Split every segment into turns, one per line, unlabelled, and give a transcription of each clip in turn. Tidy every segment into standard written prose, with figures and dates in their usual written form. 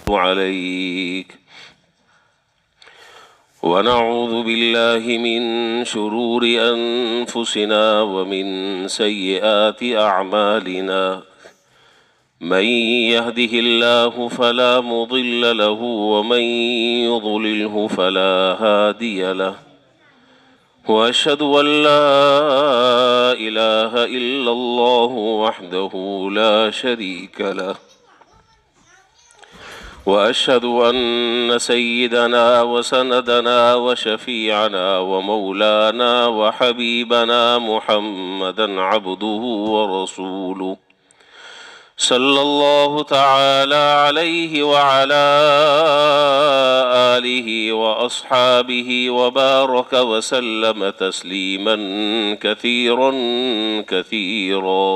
عليك ونعوذ بالله من شرور أنفسنا ومن سيئات أعمالنا من يهده الله فلا مضل له ومن يضلله فلا هادي له وأشهد أن لا إله إلا الله وحده لا شريك له وأشهد أن سيدنا وسندنا وشفيعنا ومولانا وحبيبنا محمدا عبده ورسوله صلى الله تعالى عليه وعلى آله وأصحابه وبارك وسلم تسليما كثيرا كثيرا.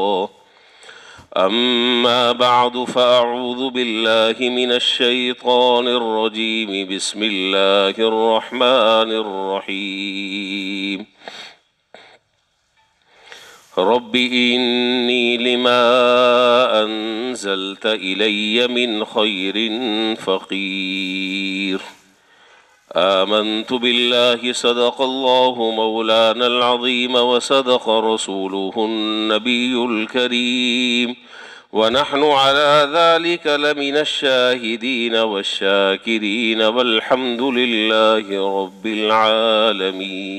أما بعد فأعوذ بالله من الشيطان الرجيم. بسم الله الرحمن الرحيم. رب إني لما أنزلت إلي من خير فقير. آمنت بالله صدق الله مولانا العظيم وصدق رسوله النبي الكريم ونحن على ذلك لمن الشاهدين والشاكرين والحمد لله رب العالمين.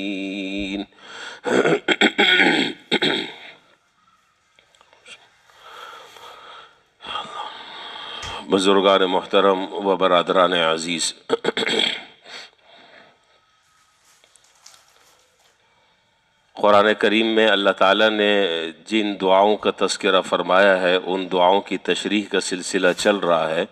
بزرگان محترم و برادران عزیز، قرآن کریم میں اللہ تعالیٰ نے جن دعاؤں کا تذکرہ فرمایا ہے ان دعاؤں کی تشریح کا سلسلہ چل رہا ہے۔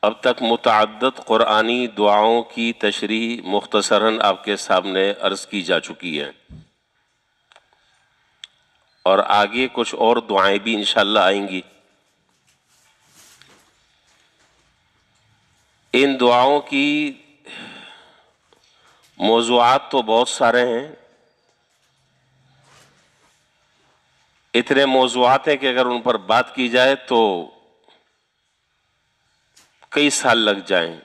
اب تک متعدد قرآنی دعاؤں کی تشریح مختصراً آپ کے سامنے عرض کی جا چکی ہے، اور آگے کچھ اور دعائیں بھی انشاءاللہ آئیں گی۔ ان دعاؤں کی موضوعات تو بہت سارے ہیں، اتنے موضوعات ہیں کہ اگر ان پر بات کی جائے تو کئی سال لگ جائیں،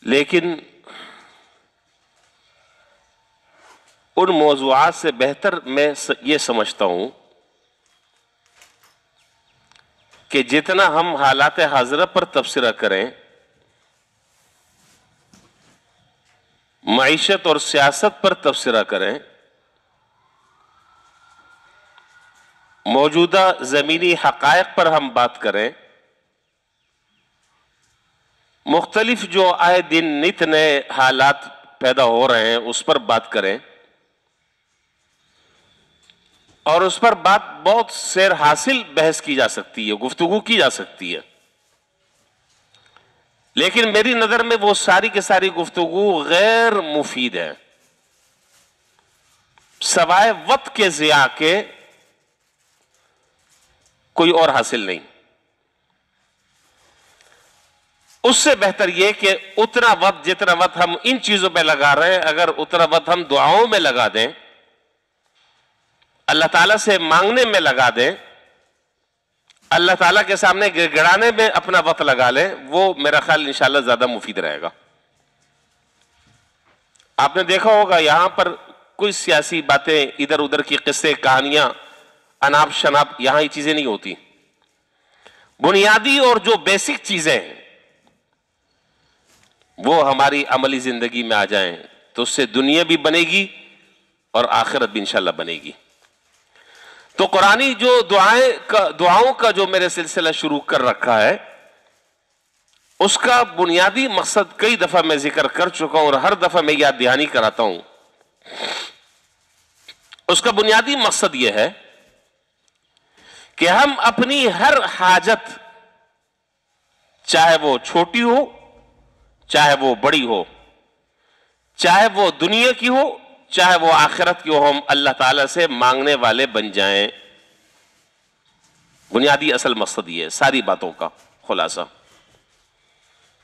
لیکن ان موضوعات سے بہتر میں یہ سمجھتا ہوں کہ جتنا ہم حالات حاضرہ پر تبصرہ کریں، معیشت اور سیاست پر تبصرہ کریں، موجودہ زمینی حقائق پر ہم بات کریں، مختلف جو آئے دن نت نئے حالات پیدا ہو رہے ہیں اس پر بات کریں، اور اس پر بات بہت سیر حاصل بحث کی جا سکتی ہے، گفتگو کی جا سکتی ہے، لیکن میری نظر میں وہ ساری کی ساری گفتگو غیر مفید ہے، سوائے وقت کے ضیاع کے کوئی اور حاصل نہیں۔ اس سے بہتر یہ کہ اتنا وقت جتنا وقت ہم ان چیزوں پہ لگا رہے ہیں، اگر اتنا وقت ہم دعاؤں میں لگا دیں، اللہ تعالیٰ سے مانگنے میں لگا دیں، اللہ تعالیٰ کے سامنے گڑانے میں اپنا وقت لگا لیں، وہ میرا خیال انشاءاللہ زیادہ مفید رہے گا۔ آپ نے دیکھا ہوگا یہاں پر کوئی سیاسی باتیں، ادھر ادھر کی قصے کہانیاں، اناپ شناپ، یہاں یہ چیزیں نہیں ہوتی۔ بنیادی اور جو بیسک چیزیں ہیں وہ ہماری عملی زندگی میں آ جائیں تو اس سے دنیا بھی بنے گی اور آخرت بھی انشاءاللہ بنے گی۔ تو قرآنی جو دعاؤں کا جو میرے سلسلہ شروع کر رکھا ہے، اس کا بنیادی مقصد کئی دفعہ میں ذکر کر چکا ہوں اور ہر دفعہ میں یاد دہانی کراتا ہوں۔ اس کا بنیادی مقصد یہ ہے کہ ہم اپنی ہر حاجت، چاہے وہ چھوٹی ہو چاہے وہ بڑی ہو، چاہے وہ دنیا کی ہو چاہے وہ آخرت کی ہو، ہم اللہ تعالیٰ سے مانگنے والے بن جائیں۔ بنیادی اصل مقصد یہ ہے ساری باتوں کا خلاصہ۔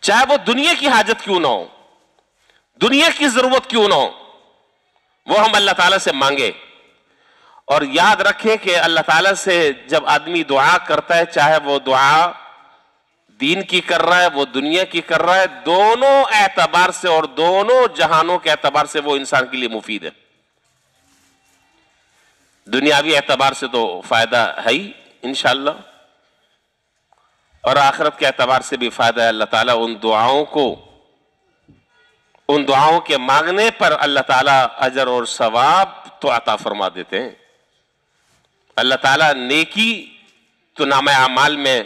چاہے وہ دنیا کی حاجت کیوں نہ ہو، دنیا کی ضرورت کیوں نہ ہو، وہ ہم اللہ تعالیٰ سے مانگے، اور یاد رکھیں کہ اللہ تعالیٰ سے جب آدمی دعا کرتا ہے، چاہے وہ دعا دین کی کر رہا ہے، وہ دنیا کی کر رہا ہے، دونوں اعتبار سے اور دونوں جہانوں کے اعتبار سے وہ انسان کے لیے مفید ہے. دنیاوی اعتبار سے تو فائدہ ہے ہی انشاءاللہ، اور آخرت کے اعتبار سے بھی فائدہ ہے. اللہ تعالیٰ ان دعاؤں کے مانگنے پر اللہ تعالیٰ اجر اور ثواب تو عطا فرما دیتے ہیں. اللہ تعالیٰ نیکی تو نامہ اعمال میں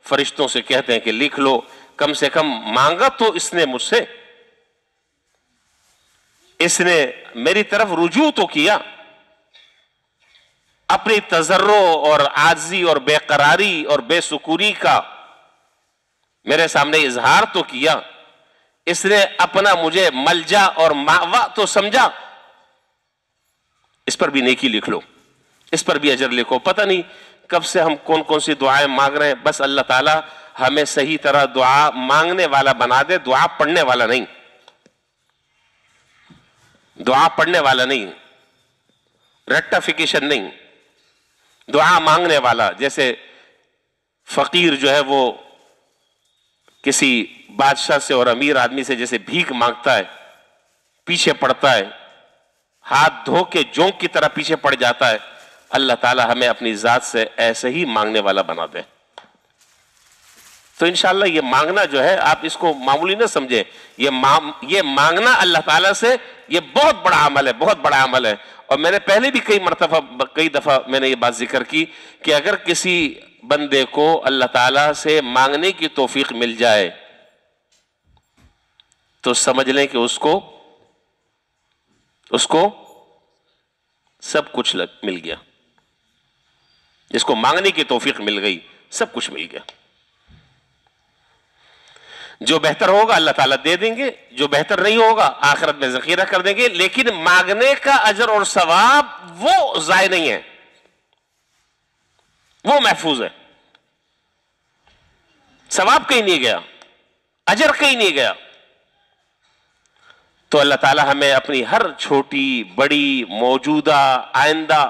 فرشتوں سے کہتے ہیں کہ لکھ لو، کم سے کم مانگا تو اس نے مجھ سے، اس نے میری طرف رجوع تو کیا، اپنی تضرع اور عاجزی اور بے قراری اور بے سکونی کا میرے سامنے اظہار تو کیا، اس نے اپنا مجھے ملجا اور مأویٰ تو سمجھا. اس پر بھی نیکی لکھ لو، اس پر بھی اجر لکھو. پتہ نہیں کب سے ہم کون کون سی دعائیں مانگ رہے ہیں. بس اللہ تعالیٰ ہمیں صحیح طرح دعا مانگنے والا بنا دے، دعا پڑھنے والا نہیں، دعا پڑھنے والا نہیں، ریکٹیفیکیشن نہیں، دعا مانگنے والا. جیسے فقیر جو ہے وہ کسی بادشاہ سے اور امیر آدمی سے جیسے بھیک مانگتا ہے، پیچھے پڑتا ہے، ہاتھ دھو کے جونک کی طرح پیچھے پڑ جاتا ہے. اللہ تعالیٰ ہمیں اپنی ذات سے ایسے ہی مانگنے والا بنا دے. تو انشاءاللہ یہ مانگنا جو ہے آپ اس کو معمولی نہ سمجھیں. یہ مانگنا اللہ تعالیٰ سے یہ بہت بڑا عمل ہے، بہت بڑا عمل ہے. اور میں نے پہلے بھی کئی دفعہ میں نے یہ بات ذکر کی کہ اگر کسی بندے کو اللہ تعالیٰ سے مانگنے کی توفیق مل جائے تو سمجھ لیں کہ اس کو سب کچھ مل گیا. جس کو مانگنے کی توفیق مل گئی سب کچھ مل گیا. جو بہتر ہوگا اللہ تعالیٰ دے دیں گے، جو بہتر نہیں ہوگا آخرت میں ذخیرہ کر دیں گے. لیکن مانگنے کا اجر اور ثواب وہ ضائع نہیں ہے، وہ محفوظ ہے. ثواب کہیں نہیں گیا، اجر کہیں نہیں گیا. تو اللہ تعالیٰ ہمیں اپنی ہر چھوٹی بڑی موجودہ آئندہ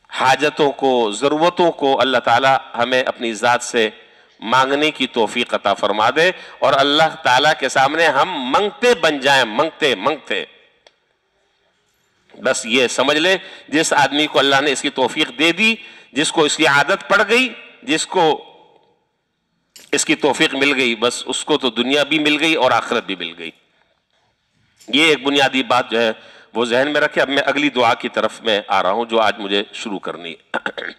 حاجتوں کو، ضرورتوں کو اللہ تعالیٰ ہمیں اپنی ذات سے مانگنے کی توفیق عطا فرما دے. اور اللہ تعالیٰ کے سامنے ہم منگتے بن جائیں، منگتے منگتے. بس یہ سمجھ لے جس آدمی کو اللہ نے اس کی توفیق دے دی، جس کو اس کی عادت پڑ گئی، جس کو اس کی توفیق مل گئی، بس اس کو تو دنیا بھی مل گئی اور آخرت بھی مل گئی. یہ ایک بنیادی بات جو ہے وہ ذہن میں رکھے. اب میں اگلی دعا کی طرف میں آ رہا ہوں جو آج مجھے شروع کرنی ہے.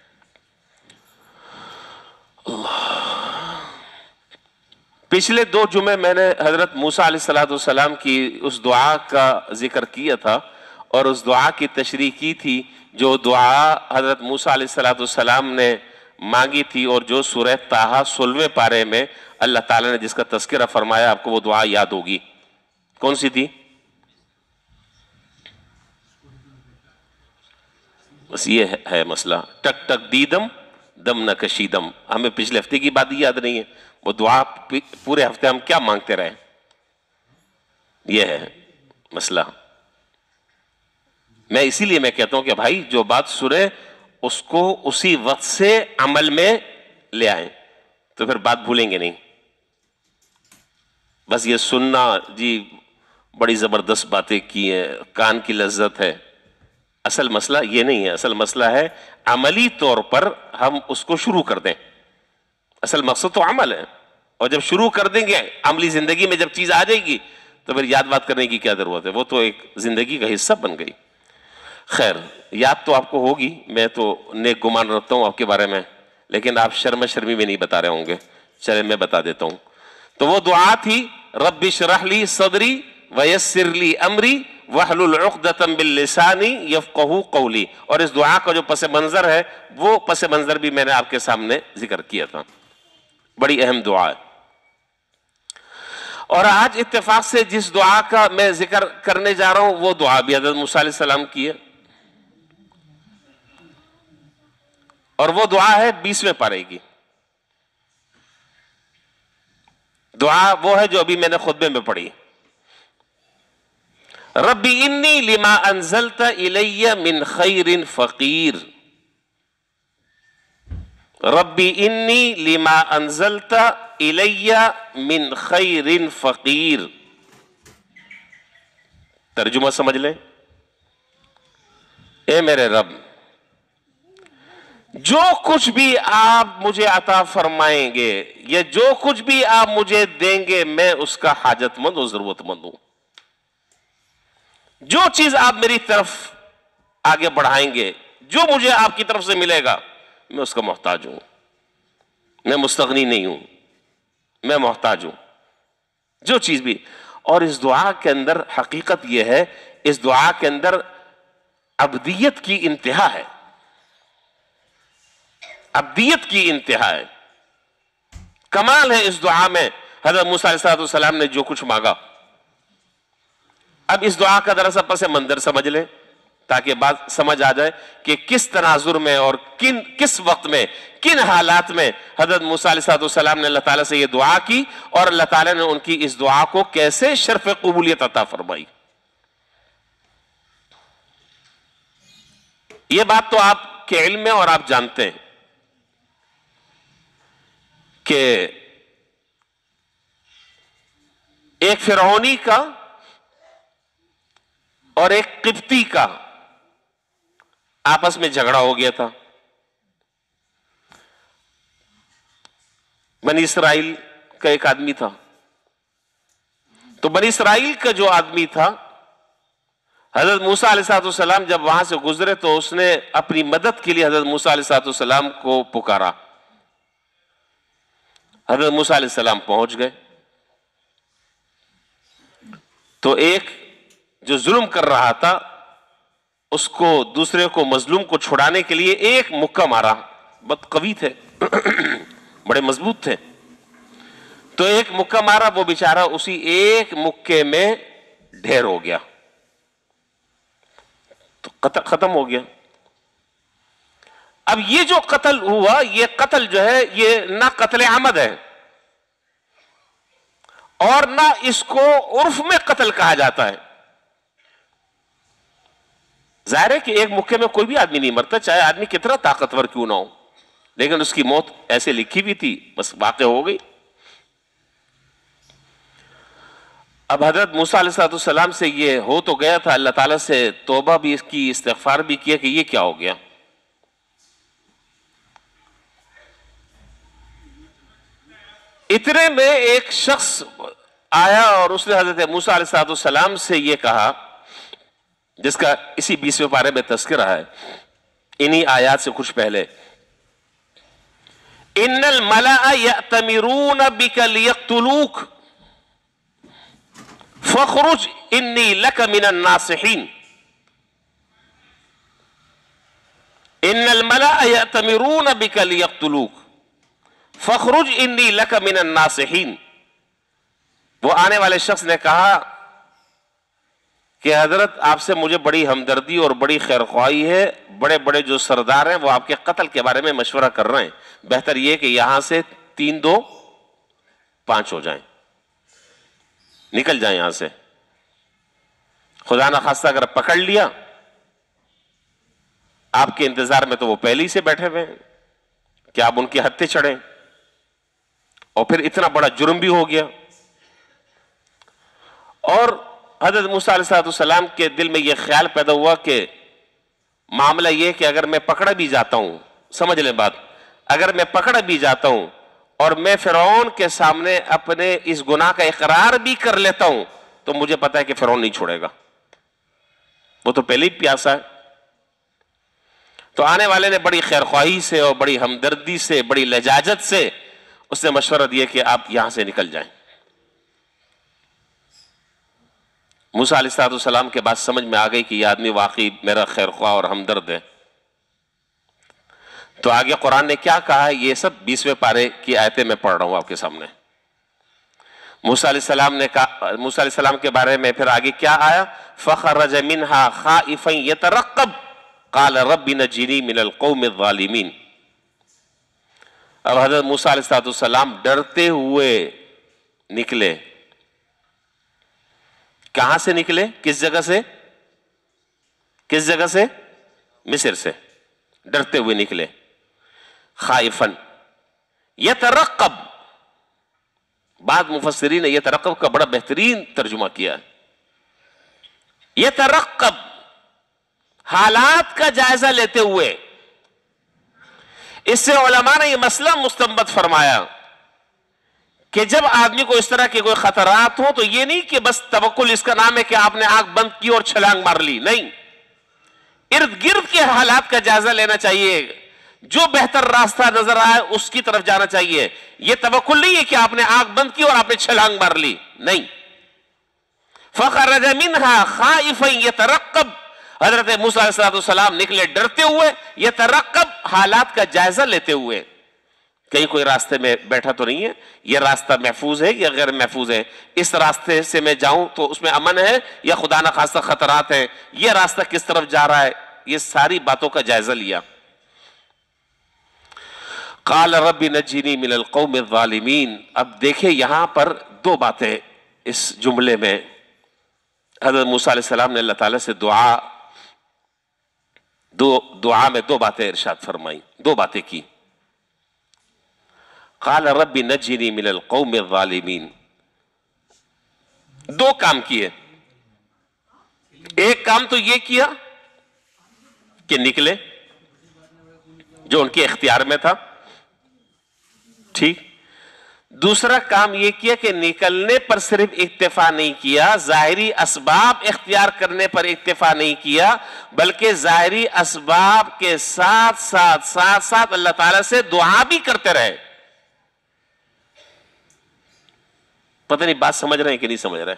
پچھلے 2 جمعے میں نے حضرت موسیٰ علیہ السلام کی اس دعا کا ذکر کیا تھا اور اس دعا کی تشریح کی تھی جو دعا حضرت موسیٰ علیہ السلام نے مانگی تھی اور جو سورہ طٰہٰ 16ویں پارے میں اللہ تعالیٰ نے جس کا تذکرہ فرمایا. آپ کو وہ دعا یاد ہوگی. کون سی تھی؟ بس یہ ہے مسئلہ. ٹک ٹک دیدم دم نہ کشیدم. ہمیں پچھلے ہفتے کی بات یاد نہیں ہے. وہ دعا پورے ہفتے ہم کیا مانگتے رہے، یہ ہے مسئلہ. میں اسی لیے میں کہتا ہوں کہ بھائی جو بات سنے اس کو اسی وقت سے عمل میں لے آئیں تو پھر بات بھولیں گے نہیں. بس یہ سننا جی بڑی زبردست باتیں کی ہیں، کان کی لذت ہے، اصل مسئلہ یہ نہیں ہے. اصل مسئلہ ہے عملی طور پر ہم اس کو شروع کر دیں. اصل مقصد تو عمل ہے، اور جب شروع کر دیں گے عملی زندگی میں جب چیز آ جائے گی تو پھر یاد بات کرنے کی کیا ضرورت ہے، وہ تو ایک زندگی کا حصہ بن گئی. خیر یاد تو آپ کو ہوگی، میں تو نیک گمان رکھتا ہوں آپ کے بارے میں، لیکن آپ شرمی میں نہیں بتا رہے ہوں گے. چلے میں بتا دیتا ہوں. تو وہ دعا تھی رب اشرح لی صدری ویسر لی امری واحلل عقدۃ من لسانی یفقہوا قولی. اور اس دعا کا جو پس منظر ہے وہ پس منظر بھی میں نے آپ کے سامنے ذکر کیا تھا. بڑی اہم دعا ہے. اور آج اتفاق سے جس دعا کا میں ذکر کرنے جا رہا ہوں وہ دعا بھی حضرت موسیٰ علیہ السلام کی ہے، اور وہ دعا ہے 20ویں پارے کی. دعا وہ ہے جو ابھی میں نے خطبے میں پڑھی. ربی انی لما انزلت الی من خیر فقیر، ربی انی لما انزلت الی من خیر فقیر۔ ترجمہ سمجھ لیں، اے میرے رب، جو کچھ بھی آپ مجھے عطا فرمائیں گے یا جو کچھ بھی آپ مجھے دیں گے میں اس کا حاجت مند و ضرورت مند ہوں۔ جو چیز آپ میری طرف آگے بڑھائیں گے، جو مجھے آپ کی طرف سے ملے گا، میں اس کا محتاج ہوں، میں مستغنی نہیں ہوں، میں محتاج ہوں، جو چیز بھی۔ اور اس دعا کے اندر حقیقت یہ ہے، اس دعا کے اندر عبدیت کی انتہا ہے، عبدیت کی انتہا ہے، کمال ہے اس دعا میں۔ حضرت موسیٰ علیہ السلام نے جو کچھ مانگا، اب اس دعا کا دراصل پس منظر سمجھ لیں تاکہ بات سمجھ آ جائے کہ کس تناظر میں اور کس وقت میں، کن حالات میں حضرت موسیٰ علیہ السلام نے اللہ تعالیٰ سے یہ دعا کی اور اللہ تعالیٰ نے ان کی اس دعا کو کیسے شرف قبولیت عطا فرمائی۔ یہ بات تو آپ کے علم میں اور آپ جانتے ہیں کہ ایک فرعونی کا اور ایک قبطی کا آپس میں جھگڑا ہو گیا تھا۔ بنی اسرائیل کا ایک آدمی تھا، تو بنی اسرائیل کا جو آدمی تھا، حضرت موسیٰ علیہ السلام جب وہاں سے گزرے تو اس نے اپنی مدد کے لیے حضرت موسیٰ علیہ السلام کو پکارا۔ حضرت موسیٰ علیہ السلام پہنچ گئے تو ایک جو ظلم کر رہا تھا اس کو، دوسرے کو، مظلوم کو چھڑانے کے لیے ایک مکہ مارا۔ بہت قوی تھے، بڑے مضبوط تھے، تو ایک مکہ مارا، وہ بیچارہ اسی ایک مکے میں ڈھیر ہو گیا، تو ختم ہو گیا۔ اب یہ جو قتل ہوا، یہ قتل جو ہے یہ نہ قتل عمد ہے اور نہ اس کو عرف میں قتل کہا جاتا ہے۔ ظاہر ہے کہ ایک مکے میں کوئی بھی آدمی نہیں مرتا، چاہے آدمی کتنا طاقتور کیوں نہ ہو، لیکن اس کی موت ایسے لکھی بھی تھی، بس واقع ہو گئی۔ اب حضرت موسیٰ علیہ السلام سے یہ ہو تو گیا تھا، اللہ تعالیٰ سے توبہ بھی اس کی، استغفار بھی کیا کہ یہ کیا ہو گیا۔ اتنے میں ایک شخص آیا اور اس نے حضرت موسیٰ علیہ السلام سے یہ کہا، جس کا اسی 20ویں پارے میں تذکرہ ہے، انہی آیات سے کچھ پہلے، ان الملأ یأتمرون بک لیقتلوک فاخرج انی لک من الناصحین۔ ان الملأ یأتمرون بک لیقتلوک فاخرج انی لک من الناصحین۔ وہ آنے والے شخص نے کہا کہ حضرت آپ سے مجھے بڑی ہمدردی اور بڑی خیرخواہی ہے، بڑے بڑے جو سردار ہیں وہ آپ کے قتل کے بارے میں مشورہ کر رہے ہیں، بہتر یہ کہ یہاں سے 3 2 5 ہو جائیں، نکل جائیں یہاں سے، خدا نہ خواستہ اگر پکڑ لیا آپ کے انتظار میں تو وہ پہلے ہی سے بیٹھے ہوئے ہیں کہ آپ ان کے ہتھے چڑھیں، اور پھر اتنا بڑا جرم بھی ہو گیا۔ اور حضرت موسیٰ علیہ السلام کے دل میں یہ خیال پیدا ہوا کہ معاملہ یہ کہ اگر میں پکڑا بھی جاتا ہوں، سمجھ لیں بات، اگر میں پکڑا بھی جاتا ہوں اور میں فرعون کے سامنے اپنے اس گناہ کا اقرار بھی کر لیتا ہوں تو مجھے پتا ہے کہ فرعون نہیں چھوڑے گا، وہ تو پہلے ہی پیاسا ہے۔ تو آنے والے نے بڑی خیرخواہی سے اور بڑی ہمدردی سے، بڑی لجاجت سے اس نے مشورہ دیا کہ آپ یہاں سے نکل جائیں۔ موسیٰ علیہ السلام کے بعد سمجھ میں آ گئی کہ یہ آدمی واقعی میرا خیرخواہ اور ہمدرد ہے۔ تو آگے قرآن نے کیا کہا ہے، یہ سب 20ویں پارے کی آیتیں میں پڑھ رہا ہوں آپ کے سامنے۔ موسیٰ علیہ السلام نے کہا، موسیٰ علیہ السلام کے بارے میں پھر آگے کیا آیا، فخرج منہا خائفا یترقب قال رب نجنی من القوم الظالمین۔ اب حضرت موسیٰ علیہ السلام ڈرتے ہوئے نکلے کہاں سے نکلے؟ کس جگہ سے؟ کس جگہ سے؟ مصر سے ڈرتے ہوئے نکلے. خائفن یترقب، بعض مفسرین نے یترقب کا بڑا بہترین ترجمہ کیا ہے. یترقب، حالات کا جائزہ لیتے ہوئے. اس سے علماء نے یہ مسئلہ مستنبط فرمایا کہ جب آدمی کو اس طرح کے کوئی خطرات ہو تو یہ نہیں کہ بس توکل اس کا نام ہے کہ آپ نے آنکھ بند کی اور چھلانگ مار لی، نہیں، ارد گرد کے حالات کا جائزہ لینا چاہیے. جو بہتر راستہ نظر آئے اس کی طرف جانا چاہیے. یہ توکل نہیں ہے کہ آپ نے آنکھ بند کی اور آپ نے چھلانگ مار لی، نہیں. فخرج منها خائفا يترقب، حضرت موسیٰ علیہ السلام نکلے ڈرتے ہوئے، یترقب، حالات کا جائزہ لیتے ہوئے. کہیں کوئی راستے میں بیٹھا تو نہیں ہے، یہ راستہ محفوظ ہے یا غیر محفوظ ہے، اس راستے سے میں جاؤں تو اس میں امن ہے یا خدا نخواستہ خطرات ہیں، یہ راستہ کس طرف جا رہا ہے، یہ ساری باتوں کا جائزہ لیا. قال رب نجنی من القوم الظالمین. اب دیکھیں یہاں پر دو باتیں اس جملے میں. حضرت موسیٰ علیہ السلام نے اللہ تعالیٰ سے دعا میں دو باتیں ارشاد فرمائی، دو باتیں کی. قال رب نجنی من القوم الظالمین، دو کام کیے. ایک کام تو یہ کیا کہ نکلے جو ان کے اختیار میں تھا، ٹھیک. دوسرا کام یہ کیا کہ نکلنے پر صرف اکتفا نہیں کیا، ظاہری اسباب اختیار کرنے پر اکتفا نہیں کیا، بلکہ ظاہری اسباب کے ساتھ ساتھ اللہ تعالیٰ سے دعا بھی کرتے رہے. پتہ نہیں بات سمجھ رہے ہیں کہ نہیں سمجھ رہے.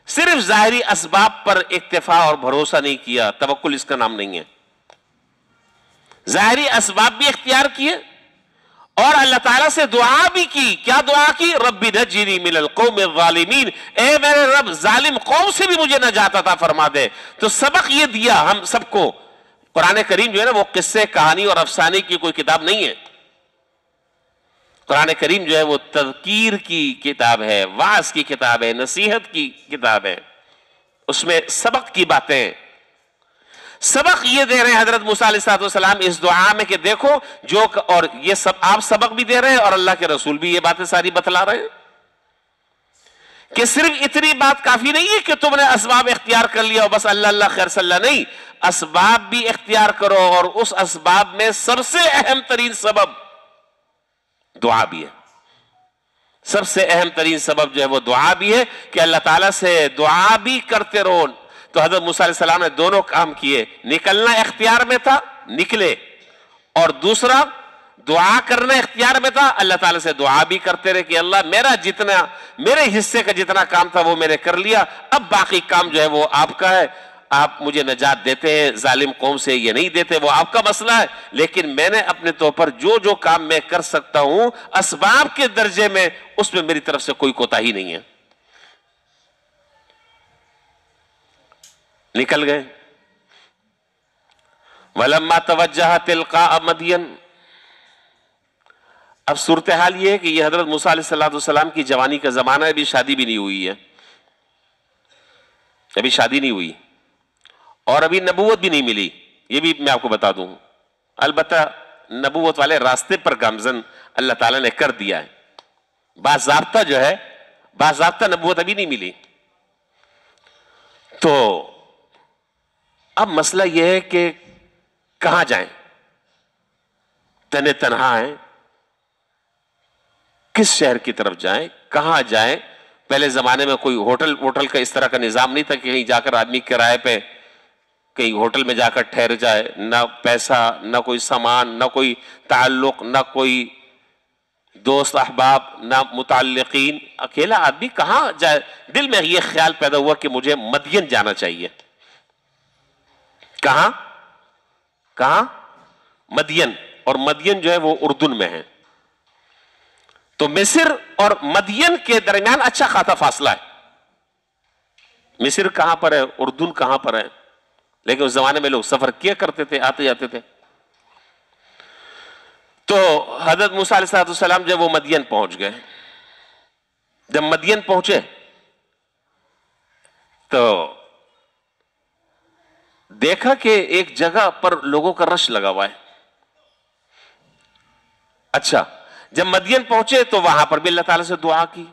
صرف ظاہری اسباب پر اکتفا اور بھروسہ نہیں کیا، توکل اس کا نام نہیں ہے. ظاہری اسباب بھی اختیار کیے اور اللہ تعالیٰ سے دعا بھی کی. کیا دعا کی؟ رب نجنی من القوم الظالمین، اے میرے رب ظالم قوم سے بھی مجھے نجات عطا فرما دے. تو سبق یہ دیا ہم سب کو. قرآن کریم جو ہے نا وہ قصے، کہانی اور افسانے کی کوئی کتاب نہیں ہے. قرآن کریم جو ہے وہ تذکیر کی کتاب ہے، وعظ کی کتاب ہے، نصیحت کی کتاب ہے. اس میں سبق کی باتیں. سبق یہ دے رہے ہیں حضرت موسیٰ علیہ السلام اس دعا میں کہ دیکھو جو، اور یہ سب آپ سبق بھی دے رہے ہیں اور اللہ کے رسول بھی یہ باتیں ساری بتلا رہے ہیں کہ صرف اتنی بات کافی نہیں ہے کہ تم نے اسباب اختیار کر لیا اور بس اللہ اللہ خیر صلی اللہ، نہیں، اسباب بھی اختیار کرو اور اس اسباب میں سب سے اہم ترین سبب دعا بھی ہے. سب سے اہم ترین سبب جو ہے وہ دعا بھی ہے کہ اللہ تعالیٰ سے دعا بھی کرتے رہو. تو حضرت موسیٰ علیہ السلام نے دونوں کام کیے. نکلنا اختیار میں تھا، نکلے، اور دوسرا دعا کرنا اختیار میں تھا، اللہ تعالیٰ سے دعا بھی کرتے رہے کہ اللہ میرے حصے کا جتنا کام تھا وہ میں نے کر لیا، اب باقی کام جو ہے وہ آپ کا ہے. آپ مجھے نجات دیتے ہیں ظالم قوم سے، یہ نہیں دیتے وہ آپ کا مسئلہ ہے، لیکن میں نے اپنے طور پر جو کام میں کر سکتا ہوں اسباب کے درجے میں، اس میں میری طرف سے کوئی کوتاہی نہیں ہے. نکل گئے. وَلَمَّا تَوَجَّهَ تِلْقَاءَ مَدْيَنَ. اب صورتحال یہ ہے کہ یہ حضرت موسیٰ علیہ السلام کی جوانی کا زمانہ ہے، ابھی شادی بھی نہیں ہوئی ہے، ابھی شادی نہیں ہوئی اور ابھی نبوت بھی نہیں ملی. یہ بھی میں آپ کو بتا دوں. البتہ نبوت والے راستے پر گامزن اللہ تعالیٰ نے کر دیا ہے. باضابطہ جو ہے، باضابطہ نبوت ابھی نہیں ملی. تو اب مسئلہ یہ ہے کہ کہاں جائیں، تنہا ہیں، کس شہر کی طرف جائیں، کہاں جائیں. پہلے زمانے میں کوئی ہوٹل کا اس طرح کا نظام نہیں تھا کہ کہیں جا کر آدمی کرائے پہ کہیں ہوٹل میں جا کر ٹھہر جائے. نہ پیسہ، نہ کوئی سامان، نہ کوئی تعلق، نہ کوئی دوست احباب، نہ متعلقین. اکیلا آدمی کہاں جائے؟ دل میں یہ خیال پیدا ہوا کہ مجھے مدین جانا چاہیے. کہاں؟ مدین. اور مدین جو ہے وہ اردن میں ہے. تو مصر اور مدین کے درمیان اچھا خاصا فاصلہ ہے. مصر کہاں پر ہے، اردن کہاں پر ہے، لیکن اس زمانے میں لوگ سفر کیا کرتے تھے، آتے جاتے تھے. تو حضرت موسیٰ علیہ السلام جب وہ مدین پہنچ گئے، جب مدین پہنچے تو دیکھا کہ ایک جگہ پر لوگوں کا رش لگا ہوا ہے. اچھا, جب مدین پہنچے تو وہاں پر بھی اللہ تعالیٰ سے دعا کی.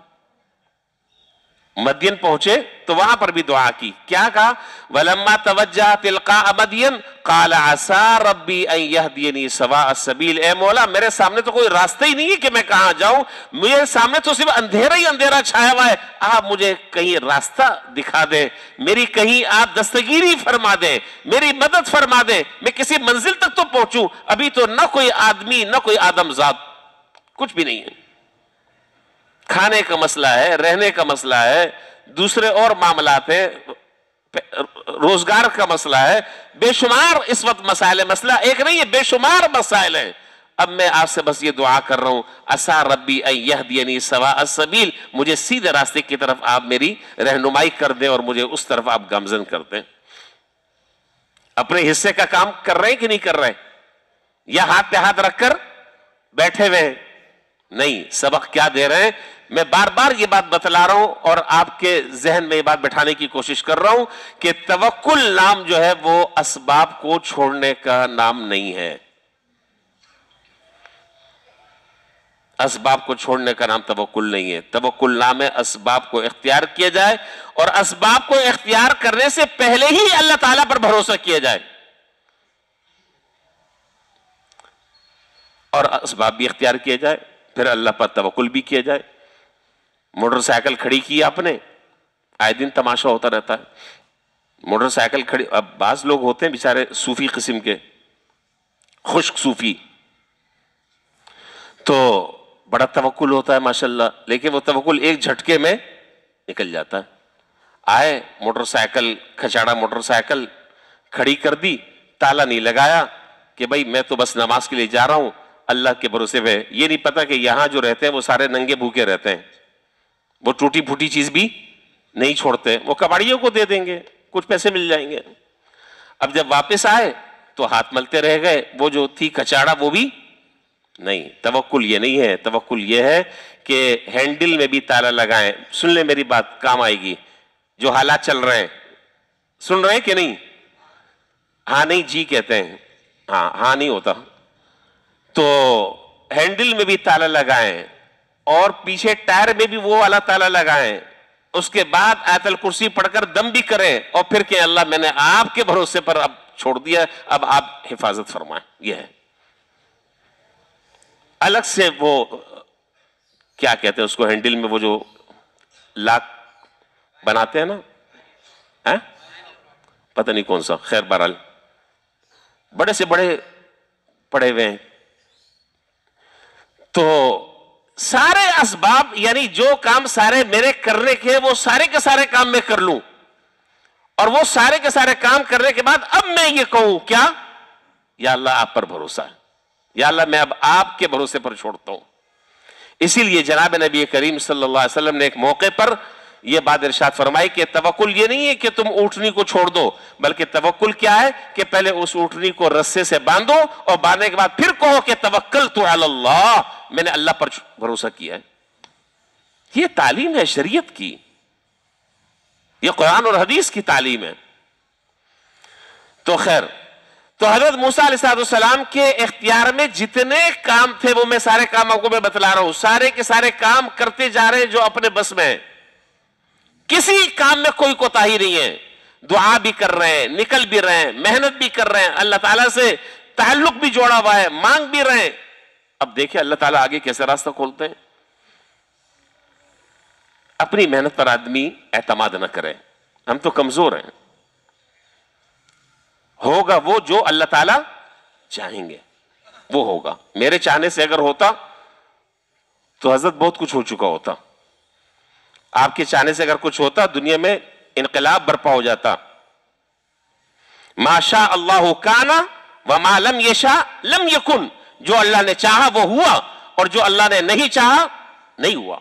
مدین پہنچے تو وہاں پر بھی دعا کی. کیا کہا؟ وَلَمَّا تَوَجَّهَ تِلْقَاءَ مَدْيَنَ قَالَ عَسَىٰ رَبِّي أَن يَهْدِيَنِي سَوَاءَ السَّبِيلِ. اے مولا میرے سامنے تو کوئی راستہ ہی نہیں ہے کہ میں کہاں جاؤں, میرے سامنے تو صرف اندھیرا ہی اندھیرا چھایا ہوا ہے, آپ مجھے کہیں راستہ دکھا دیں, میری کہیں آپ دستگیری فرما دیں, میری مدد فرما دیں, میں کسی منزل تک تو پہنچوں. ابھی تو نہ کوئی آدمی نہ کوئی آدم ذات, کچھ بھی نہیں ہے. کھانے کا مسئلہ ہے, رہنے کا مسئلہ ہے, دوسرے اور معاملات ہیں, روزگار کا مسئلہ ہے, بے شمار اس وقت مسائل ہے. مسئلہ ایک نہیں ہے, بے شمار مسائل ہیں. اب میں آپ سے بس یہ دعا کر رہا ہوں, عسیٰ ربی ان یہدینی سواء السبیل, مجھے سیدھے راستے کی طرف آپ میری رہنمائی کر دیں اور مجھے اس طرف آپ گامزن کر دیں. اپنے حصے کا کام کر رہے ہیں کہ نہیں کر رہے, یا ہاتھ پہ ہاتھ رکھ کر بیٹھے ہوئے ہیں؟ نہیں. سبق کیا دے رہے ہیں؟ میں بار بار یہ بات بتلا رہا ہوں اور آپ کے ذہن میں یہ بات بٹھانے کی کوشش کر رہا ہوں کہ توکل نام جو ہے وہ اسباب کو چھوڑنے کا نام نہیں ہے. اسباب کو چھوڑنے کا نام توکل نہیں ہے. توکل نام ہے اسباب کو اختیار کیا جائے, اور اسباب کو اختیار کرنے سے پہلے ہی اللہ تعالیٰ پر بھروسہ کیا جائے, اور اسباب بھی اختیار کیا جائے, پھر اللہ پر توکل بھی کیا جائے. موٹر سائیکل کھڑی کی آپ نے, آئے دن تماشا ہوتا رہتا ہے. موٹر سائیکل کھڑی, اب بعض لوگ ہوتے ہیں بیچارے صوفی قسم کے, خشک صوفی, تو بڑا توکل ہوتا ہے ماشاءاللہ, لیکن وہ توکل ایک جھٹکے میں نکل جاتا ہے. آئے موٹر سائیکل, کھچاڑا موٹر سائیکل کھڑی کر دی, تالا نہیں لگایا کہ بھائی میں تو بس نماز کے لیے جا رہا ہوں اللہ کے بھروسے پہ. یہ نہیں پتا کہ یہاں جو رہتے ہیں وہ سارے ننگے بھوکے رہتے ہیں, وہ ٹوٹی پھوٹی چیز بھی نہیں چھوڑتے, وہ کباڑیوں کو دے دیں گے, کچھ پیسے مل جائیں گے. اب جب واپس آئے تو ہاتھ ملتے رہ گئے, وہ جو تھی کچاڑا وہ بھی نہیں. توکل یہ نہیں ہے. توکل یہ ہے کہ ہینڈل میں بھی تالا لگائیں. سن لیں میری بات, کام آئے گی. جو حالات چل رہے ہیں, سن رہے ہیں کہ نہیں؟ ہاں نہیں جی کہتے ہیں, ہاں نہیں ہوتا. تو ہینڈل میں بھی تالا لگائیں, اور پیچھے ٹائر میں بھی وہ والا تالا لگائیں. اس کے بعد آیت الکرسی پڑھ کر دم بھی کریں, اور پھر کہ اللہ میں نے آپ کے بھروسے پر اب چھوڑ دیا, اب آپ حفاظت فرمائیں. یہ ہے. الگ سے وہ کیا کہتے ہیں اس کو, ہینڈل میں وہ جو لاک بناتے ہیں نا, پتہ نہیں کون سا, خیر بہرحال بڑے سے بڑے پڑے ہوئے ہیں. تو سارے اسباب, یعنی جو کام سارے میرے کرنے کے وہ سارے کے سارے کام میں کر لوں, اور وہ سارے کے سارے کام کرنے کے بعد اب میں یہ کہوں کیا, یا اللہ آپ پر بھروسہ ہے, یا اللہ میں اب آپ کے بھروسے پر چھوڑتا ہوں. اسی لیے جناب نبی کریم صلی اللہ علیہ وسلم نے ایک موقع پر یہ بات ارشاد فرمائی کہ توکل یہ نہیں ہے کہ تم اونٹنی کو چھوڑ دو, بلکہ توکل کیا ہے کہ پہلے اس اونٹنی کو رسے سے باندھو, اور باندھنے کے بعد پھر کہو کہ توکلت علی اللہ, میں نے اللہ پر بھروسہ کیا ہے. یہ تعلیم ہے شریعت کی, یہ قرآن اور حدیث کی تعلیم ہے. تو خیر, تو حضرت موسیٰ علیہ السلام کے اختیار میں جتنے کام تھے وہ میں سارے کاموں کو میں بتلا رہا ہوں, سارے کے سارے کام کرتے جا رہے ہیں جو اپنے بس میں ہیں. کسی کام میں کوئی کوتاہی نہیں ہے. دعا بھی کر رہے ہیں, نکل بھی رہے ہیں, محنت بھی کر رہے ہیں, اللہ تعالیٰ سے تعلق بھی جوڑا ہوا ہے, مانگ بھی رہے ہیں. اب دیکھیں اللہ تعالیٰ آگے کیسے راستہ کھولتے ہیں. اپنی محنت پر آدمی اعتماد نہ کرے, ہم تو کمزور ہیں. ہوگا وہ جو اللہ تعالیٰ چاہیں گے وہ ہوگا. میرے چاہنے سے اگر ہوتا تو حضرت بہت کچھ ہو چکا ہوتا. آپ کے چاہنے سے اگر کچھ ہوتا دنیا میں انقلاب برپا ہو جاتا. ما شاء اللہ کانا وما لم یشاء لم یکن, جو اللہ نے چاہا وہ ہوا, اور جو اللہ نے نہیں چاہا نہیں ہوا.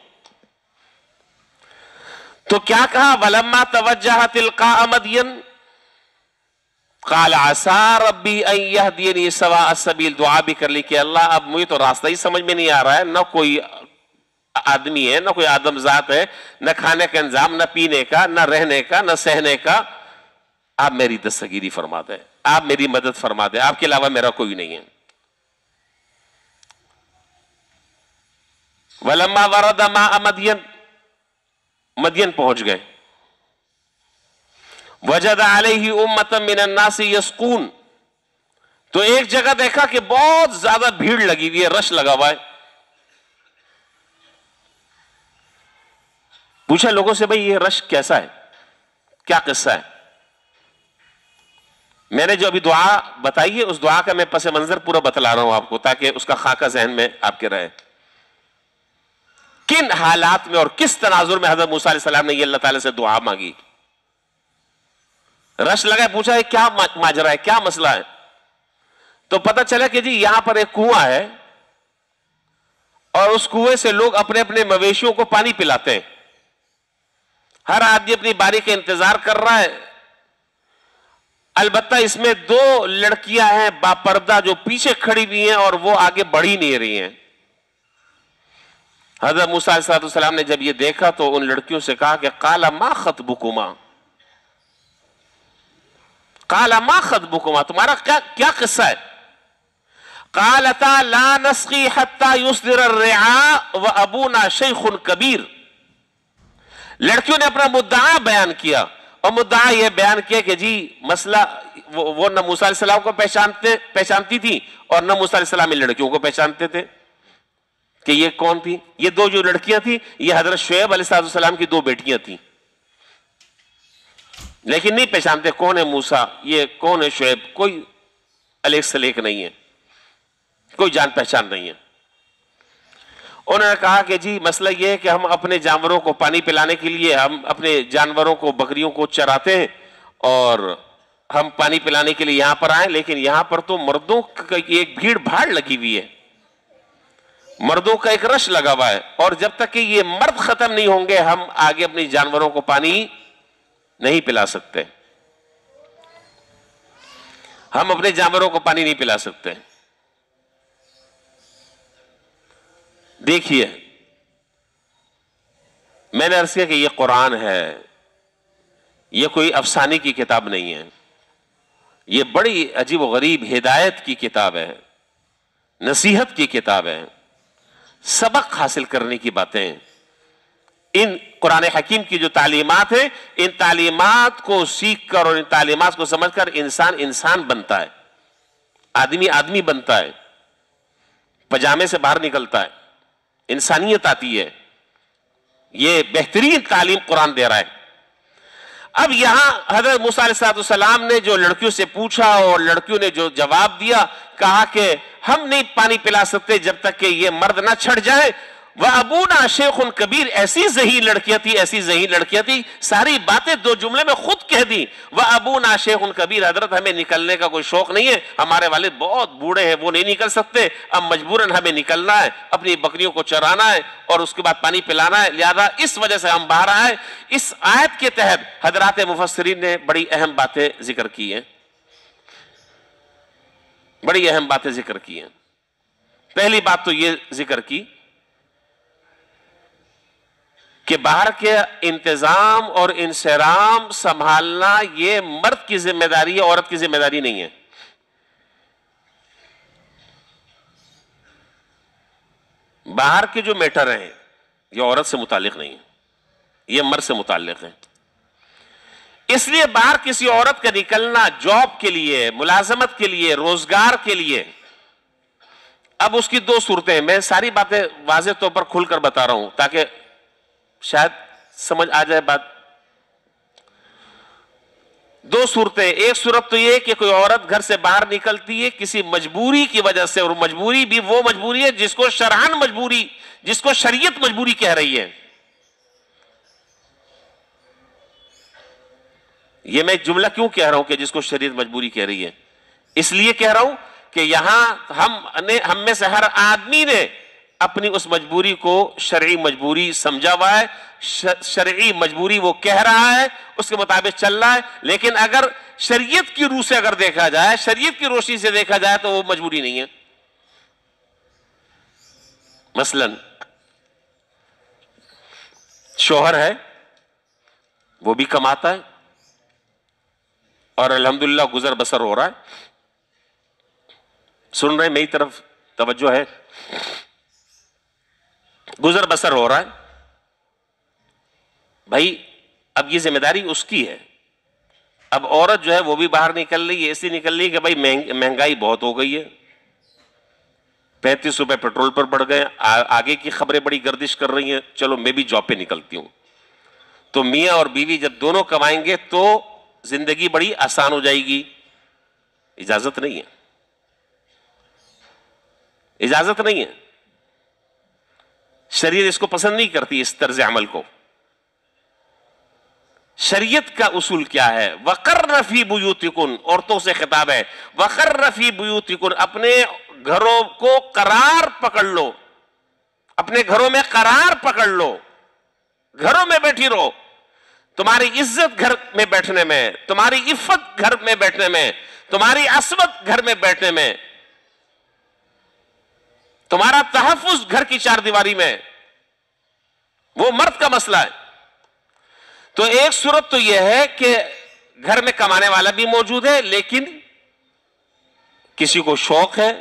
تو کیا کہا, ولما توجہ تلقاء مدین قال عسى ربی ان یہدینی سواء السبیل. دعا بھی کر لی کہ اللہ اب مجھے تو راستہ ہی سمجھ میں نہیں آ رہا ہے, نہ کوئی آدمی ہے، نہ کوئی آدم ذات ہے، نہ کھانے کا انتظام، نہ پینے کا، نہ رہنے کا، نہ سہنے کا. آپ میری دستگیری فرما دیں، آپ میری مدد فرما دیں، آپ کے علاوہ میرا کوئی نہیں ہے. وَلَمَّا وَرَدَ مَاءَ مَدْيَنَ، مدین پہنچ گئے. وَجَدَ عَلَيْهِ أُمَّةً مِّنَ النَّاسِ يَسْقُونَ، تو ایک جگہ دیکھا کہ بہت زیادہ بھیڑ لگی ہوئی ہے، رش لگا ہوا ہے. پوچھا لوگوں سے بھئی یہ رش کیسا ہے، کیا قصہ ہے؟ میں نے جو ابھی دعا بتائی ہے اس دعا کا میں پس منظر پورا بتلا رہا ہوں آپ کو، تاکہ اس کا خاکہ ذہن میں آپ کے رہے. کن حالات میں اور کس تناظر میں حضرت موسیٰ علیہ السلام نے یہ اللہ تعالیٰ سے دعا مانگی؟ رش لگا ہے، پوچھا ہے کیا ماجرا ہے، کیا مسئلہ ہے؟ تو پتہ چلا کہ جی یہاں پر ایک کنواں ہے اور اس کنویں سے لوگ اپنے اپنے مویشیوں کو پانی پلاتے ہیں. ہر آدمی اپنی باری کا انتظار کر رہا ہے. البتہ اس میں دو لڑکیاں ہیں باپردہ جو پیچھے کھڑی ہوئی ہیں اور وہ آگے بڑھ ہی نہیں رہی ہیں. حضرت موسیٰ علیہ السلام نے جب یہ دیکھا تو ان لڑکیوں سے کہا کہ قال ما خطبکما، قال ما خطبکما، تمہارا کیا قصہ ہے؟ قالتا لا نسقی حتی یصدر الرعاء وابونا شیخ کبیر. لڑکیوں نے اپنا مدعا بیان کیا، اور مدعا یہ بیان کیا کہ جی مسئلہ وہ نہ موسیٰ علیہ السلام کو پہچانتی تھی اور نہ موسیٰ علیہ السلام ان لڑکیوں کو پہچانتے تھے کہ یہ کون تھی. یہ دو جو لڑکیاں تھیں یہ حضرت شعیب علیہ السلام کی دو بیٹیاں تھیں، لیکن نہیں پہچانتے کون ہے موسیٰ، یہ کون ہے شعیب. کوئی الیک سلیک نہیں ہے، کوئی جان پہچان نہیں ہے. انہوں نے کہا کہ جی مسئلہ یہ ہے کہ ہم اپنے جانوروں کو پانی پلانے کے لیے ہم اپنے جانوروں کو بکریوں کو چراتے ہیں اور ہم پانی پلانے کے لیے یہاں پر آئے، لیکن یہاں پر تو مردوں کی ایک بھیڑ بھاڑ لگی ہوئی ہے، مردوں کا ایک رش لگا ہوا ہے، اور جب تک کہ یہ مرد ختم نہیں ہوں گے ہم آگے اپنی جانوروں کو پانی نہیں پلا سکتے، ہم اپنے جانوروں کو پانی نہیں پلا سکتے. دیکھیے میں نے عرض کیا کہ یہ قرآن ہے، یہ کوئی افسانے کی کتاب نہیں ہے، یہ بڑی عجیب و غریب ہدایت کی کتاب ہے، نصیحت کی کتاب ہے، سبق حاصل کرنے کی باتیں. ان قرآن حکیم کی جو تعلیمات ہیں ان تعلیمات کو سیکھ کر اور ان تعلیمات کو سمجھ کر انسان بنتا ہے، آدمی بنتا ہے، پجامے سے باہر نکلتا ہے، انسانیت آتی ہے. یہ بہترین تعلیم قرآن دے رہا ہے. اب یہاں حضرت موسیٰ علیہ السلام نے جو لڑکیوں سے پوچھا اور لڑکیوں نے جو جواب دیا، کہا کہ ہم نہیں پانی پلا سکتے جب تک کہ یہ مرد نہ چھڑ جائے. وَأَبُونَا شَيْخٌ کبیر، ایسی ذہین لڑکیاں تھی، ساری باتیں دو جملے میں خود کہہ دی. وَأَبُونَا شَيْخٌ کبیر، حضرت ہمیں نکلنے کا کوئی شوق نہیں ہے، ہمارے والد بہت بوڑھے ہیں، وہ نہیں نکل سکتے، اب مجبوراً ہمیں نکلنا ہے، اپنی بکریوں کو چرانا ہے اور اس کے بعد پانی پلانا ہے، لہذا اس وجہ سے ہم باہر آئے. اس آیت کے تحت حضرات مفسرین نے بڑی اہم باتیں ذکر کی ہیں، پہلی بات تو یہ ذکر کی کہ باہر کے انتظام اور انصرام سنبھالنا یہ مرد کی ذمہ داری ہے، عورت کی ذمہ داری نہیں ہے. باہر کے جو میٹر ہیں یہ عورت سے متعلق نہیں ہے، یہ مرد سے متعلق ہے. اس لیے باہر کسی عورت کا نکلنا جاب کے لیے، ملازمت کے لیے، روزگار کے لیے، اب اس کی دو صورتیں ہیں. میں ساری باتیں واضح طور پر کھل کر بتا رہا ہوں تاکہ شاید سمجھ آ جائے بات. دو صورتیں، ایک صورت تو یہ کہ کوئی عورت گھر سے باہر نکلتی ہے کسی مجبوری کی وجہ سے، اور مجبوری بھی وہ مجبوری ہے جس کو شرعاً مجبوری، جس کو شریعت مجبوری کہہ رہی ہے. یہ میں جملہ کیوں کہہ رہا ہوں کہ جس کو شریعت مجبوری کہہ رہی ہے؟ اس لیے کہہ رہا ہوں کہ یہاں ہم میں سے ہر آدمی نے اپنی اس مجبوری کو شرعی مجبوری سمجھا ہوا ہے، شرعی مجبوری وہ کہہ رہا ہے، اس کے مطابق چل رہا ہے. لیکن اگر شریعت کی روح سے اگر دیکھا جائے، شریعت کی روشنی سے دیکھا جائے تو وہ مجبوری نہیں ہے. مثلا شوہر ہے وہ بھی کماتا ہے اور الحمدللہ گزر بسر ہو رہا ہے. سن رہے میری طرف توجہ ہے؟ گزر بسر ہو رہا ہے. بھائی اب یہ ذمہ داری اس کی ہے. اب عورت جو ہے وہ بھی باہر نکل رہی ہے، ایسی نکل رہی ہے کہ بھائی مہنگائی بہت ہو گئی ہے، 35 روپے پیٹرول پر بڑھ گئے، آگے کی خبریں بڑی گردش کر رہی ہیں، چلو میں بھی جاب پہ نکلتی ہوں. تو میاں اور بیوی جب دونوں کمائیں گے تو زندگی بڑی آسان ہو جائے گی. اجازت نہیں ہے، اجازت نہیں ہے. شریعت اس کو پسند نہیں کرتی، اس طرز عمل کو. شریعت کا اصول کیا ہے؟ وَقَرَّ فِي بُيُوتِكُنْ، عورتوں سے خطاب ہے. وَقَرَّ فِي بُيُوتِكُنْ، اپنے گھروں کو قرار پکڑ لو، اپنے گھروں میں قرار پکڑ لو، گھروں میں بیٹھی رہو. تمہاری عزت گھر میں بیٹھنے میں، تمہاری عفت گھر میں بیٹھنے میں، تمہاری عصمت گھر میں بیٹھنے میں، تمہارا تحفظ گھر کی چار دیواری میں. وہ مرد کا مسئلہ ہے. تو ایک صورت تو یہ ہے کہ گھر میں کمانے والا بھی موجود ہے، لیکن کسی کو شوق ہے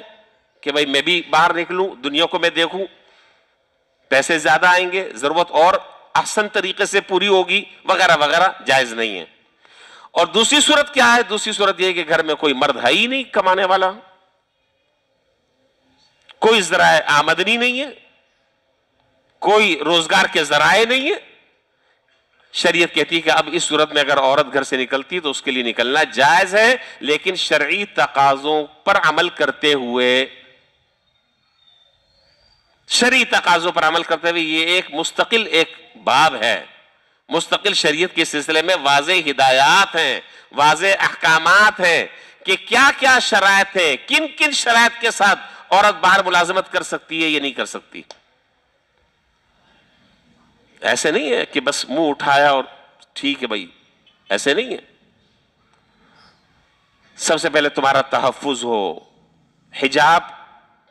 کہ بھائی میں بھی باہر نکلوں، دنیا کو میں دیکھوں، پیسے زیادہ آئیں گے، ضرورت اور احسن طریقے سے پوری ہوگی وغیرہ وغیرہ، جائز نہیں ہے. اور دوسری صورت کیا ہے؟ دوسری صورت یہ ہے کہ گھر میں کوئی مرد ہے ہی نہیں کمانے والا، کوئی ذرائع آمدنی نہیں ہے، کوئی روزگار کے ذرائع نہیں ہے. شریعت کہتی ہے کہ اب اس صورت میں اگر عورت گھر سے نکلتی تو اس کے لیے نکلنا جائز ہے، لیکن شرعی تقاضوں پر عمل کرتے ہوئے. شرعی تقاضوں پر عمل کرتے ہوئے یہ ایک مستقل ایک باب ہے. مستقل شریعت کے سلسلے میں واضح ہدایات ہیں، واضح احکامات ہیں کہ کیا کیا شرائط ہیں، کن کن شرائط کے ساتھ عورت باہر ملازمت کر سکتی ہے یا نہیں کر سکتی. ایسے نہیں ہے کہ بس منہ اٹھایا اور ٹھیک ہے بھائی، ایسے نہیں ہے. سب سے پہلے تمہارا تحفظ ہو، حجاب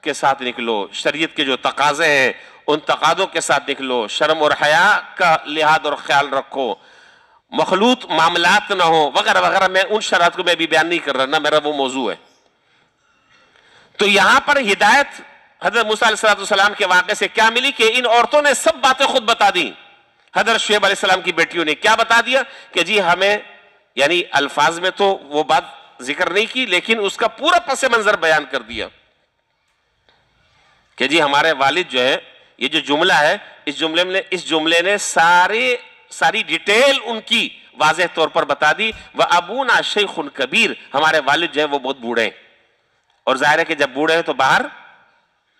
کے ساتھ نکلو، شریعت کے جو تقاضے ہیں ان تقاضوں کے ساتھ نکلو، شرم اور حیا کا لحاظ اور خیال رکھو، مخلوط معاملات نہ ہو وغیرہ وغیرہ. میں ان شرائط کو میں بھی بیان نہیں کر رہا، نہ میرا وہ موضوع ہے. تو یہاں پر ہدایت حضرت موسیٰ علیہ السلام کے واقعے سے کیا ملی کہ ان عورتوں نے سب باتیں خود بتا دی. حضرت شعیب علیہ السلام کی بیٹیوں نے کیا بتا دیا کہ جی ہمیں، یعنی الفاظ میں تو وہ بات ذکر نہیں کی لیکن اس کا پورا پس منظر بیان کر دیا کہ جی ہمارے والد جو ہے، یہ جو جملہ ہے اس جملے نے ساری ڈیٹیل ان کی واضح طور پر بتا دی. وَأَبُونَا شَيْخٌ کبیر، ہمارے والد جو ہے وہ بہت بوڑھے ہیں، اور ظاہر ہے کہ جب بوڑھے ہیں تو باہر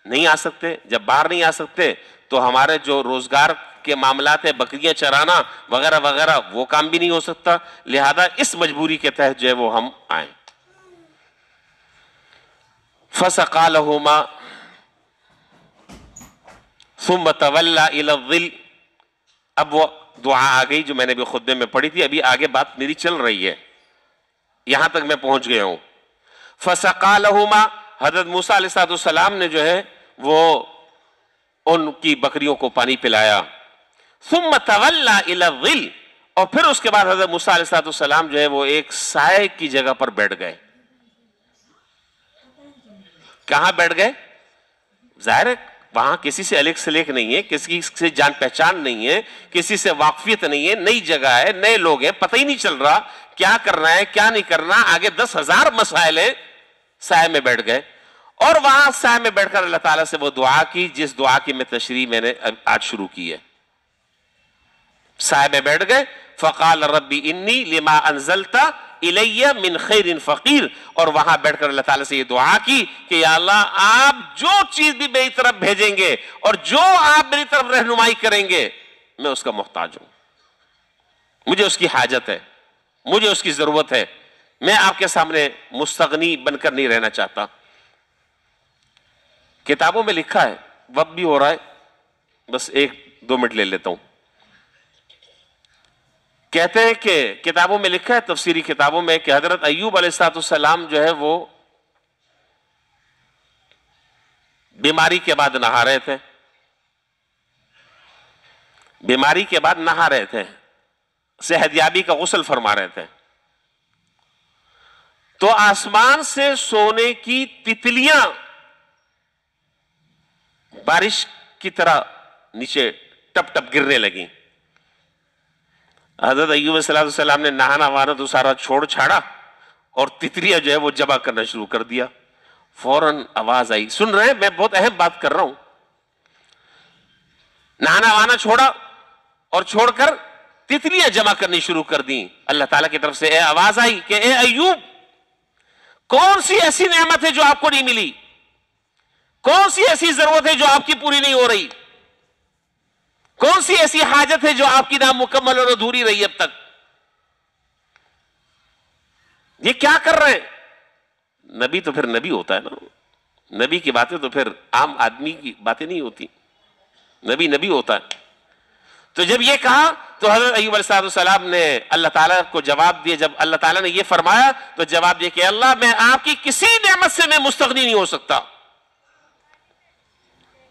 نہیں آ سکتے. جب باہر نہیں آ سکتے تو ہمارے جو روزگار کے معاملات ہیں، بکریاں چرانا وغیرہ وغیرہ، وہ کام بھی نہیں ہو سکتا. لہذا اس مجبوری کے تحت جو ہے وہ ہم آئیں. فَسَقَى لَهُمَا ثُمَّ تَوَلَّى إِلَى الظِّلِّ. اب وہ دعا آ گئی جو میں نے بھی خطبے میں پڑھی تھی، ابھی آگے بات میری چل رہی ہے، یہاں تک میں پہنچ گیا ہوں. فَسَقَى لَهُمَا، حضرت موسیٰ علیہ السلام نے جو ہے وہ ان کی بکریوں کو پانی پلایا. ثم تولى الى الظل، اور پھر اس کے بعد حضرت موسیٰ علیہ السلام جو ہے وہ ایک سائے کی جگہ پر بیٹھ گئے. کہاں بیٹھ گئے؟ ظاہر ہے وہاں کسی سے الیک سلیک نہیں ہے، کسی سے جان پہچان نہیں ہے، کسی سے واقفیت نہیں ہے، نئی جگہ ہے، نئے لوگ ہیں، پتہ ہی نہیں چل رہا کیا کرنا ہے کیا نہیں کرنا، آگے 10,000 مسائل ہیں. سائے میں بیٹھ گئے اور وہاں سائے میں بیٹھ کر اللہ تعالیٰ سے وہ دعا کی جس دعا کی میں تشریح میں نے آج شروع کی ہے. سائے میں بیٹھ گئے. فقال ربی انی لما انزلت الی من خیر فقیر، اور وہاں بیٹھ کر اللہ تعالیٰ سے یہ دعا کی کہ یا اللہ آپ جو چیز بھی میری طرف بھیجیں گے اور جو آپ میری طرف رہنمائی کریں گے میں اس کا محتاج ہوں، مجھے اس کی حاجت ہے، مجھے اس کی ضرورت ہے. میں آپ کے سامنے مستغنی بن کر نہیں رہنا چاہتا. کتابوں میں لکھا ہے، وقت بھی ہو رہا ہے، بس 1-2 منٹ لے لیتا ہوں. کہتے ہیں کہ کتابوں میں لکھا ہے، تفسیری کتابوں میں، کہ حضرت ایوب علیہ السلام جو ہے وہ بیماری کے بعد نہا رہے تھے. بیماری کے بعد نہا رہے تھے, صحت یابی کا غسل فرما رہے تھے, تو آسمان سے سونے کی تتلیاں بارش کی طرح نیچے ٹپ ٹپ گرنے لگیں. حضرت ایوب علیہ السلام نے نہانا وہانا تو سارا چھوڑ چھاڑا اور تتلیاں جو ہے وہ جمع کرنا شروع کر دیا. فوراً آواز آئی, سن رہے ہیں میں بہت اہم بات کر رہا ہوں, نہانا وہانا چھوڑا اور چھوڑ کر تتلیاں جمع کرنی شروع کر دیں. اللہ تعالیٰ کی طرف سے آواز آئی کہ اے ایوب, کون سی ایسی نعمت ہے جو آپ کو نہیں ملی, کون سی ایسی ضرورت ہے جو آپ کی پوری نہیں ہو رہی, کون سی ایسی حاجت ہے جو آپ کی نامکمل اور ادھوری رہی اب تک, یہ کیا کر رہے ہیں؟ نبی تو پھر نبی ہوتا ہے نا, نبی کی باتیں تو پھر عام آدمی کی باتیں نہیں ہوتی, نبی نبی ہوتا ہے. تو جب یہ کہا تو حضرت ایوب علیہ السلام نے اللہ تعالیٰ کو جواب دیا. جب اللہ تعالیٰ نے یہ فرمایا تو جواب دیا کہ اللہ, میں آپ کی کسی نعمت سے میں مستغنی نہیں ہو سکتا,